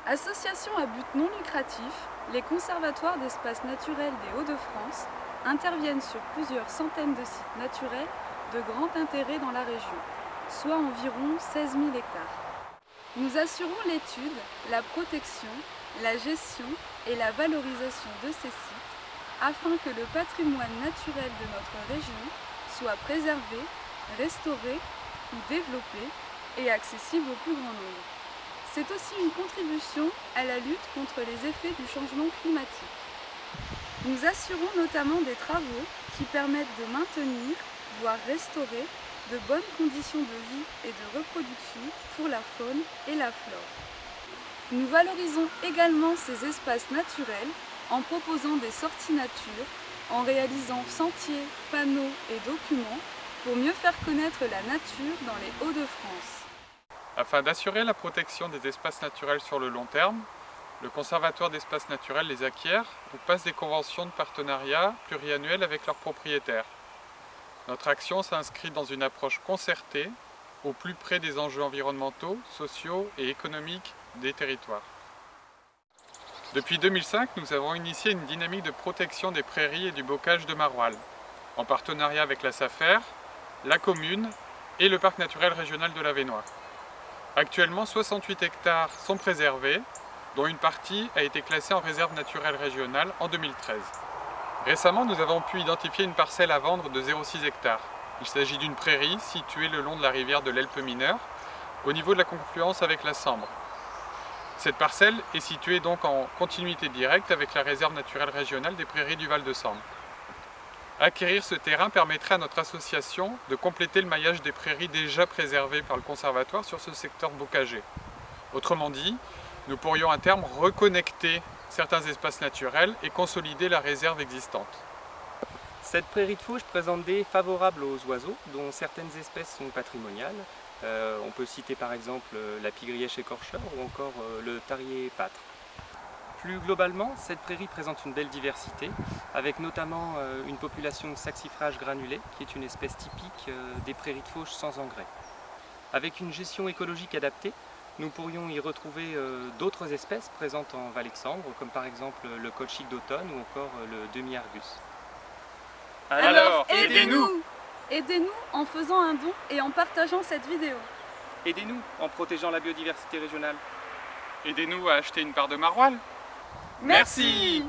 Association à but non lucratif, les conservatoires d'espaces naturels des Hauts-de-France interviennent sur plusieurs centaines de sites naturels de grand intérêt dans la région, soit environ 16 000 hectares. Nous assurons l'étude, la protection, la gestion et la valorisation de ces sites afin que le patrimoine naturel de notre région soit préservé, restauré ou développé et accessible au plus grand nombre. C'est aussi une contribution à la lutte contre les effets du changement climatique. Nous assurons notamment des travaux qui permettent de maintenir, voire restaurer, de bonnes conditions de vie et de reproduction pour la faune et la flore. Nous valorisons également ces espaces naturels en proposant des sorties nature, en réalisant sentiers, panneaux et documents pour mieux faire connaître la nature dans les Hauts-de-France. Afin d'assurer la protection des espaces naturels sur le long terme, le Conservatoire d'espaces naturels les acquiert ou passe des conventions de partenariat pluriannuelles avec leurs propriétaires. Notre action s'inscrit dans une approche concertée, au plus près des enjeux environnementaux, sociaux et économiques des territoires. Depuis 2005, nous avons initié une dynamique de protection des prairies et du bocage de Maroilles, en partenariat avec la SAFER, la commune et le parc naturel régional de l'Avesnois. Actuellement, 68 hectares sont préservés, dont une partie a été classée en réserve naturelle régionale en 2013. Récemment, nous avons pu identifier une parcelle à vendre de 0,6 hectares. Il s'agit d'une prairie située le long de la rivière de l'Helpe mineure, au niveau de la confluence avec la Sambre. Cette parcelle est située donc en continuité directe avec la réserve naturelle régionale des prairies du Val de Sambre. Acquérir ce terrain permettrait à notre association de compléter le maillage des prairies déjà préservées par le conservatoire sur ce secteur bocager. Autrement dit, nous pourrions à terme reconnecter certains espaces naturels et consolider la réserve existante. Cette prairie de fauche présente des favorables aux oiseaux, dont certaines espèces sont patrimoniales. On peut citer par exemple la pigrièche écorcheur ou encore le tarier pâtre. Plus globalement, cette prairie présente une belle diversité, avec notamment une population de saxifrage granulé, qui est une espèce typique des prairies de fauche sans engrais. Avec une gestion écologique adaptée, nous pourrions y retrouver d'autres espèces présentes en vallée de Sambre, comme par exemple le colchique d'automne ou encore le demi-argus. Alors, aidez-nous! Aidez-nous en faisant un don et en partageant cette vidéo. Aidez-nous en protégeant la biodiversité régionale. Aidez-nous à acheter une part de maroilles. Merci.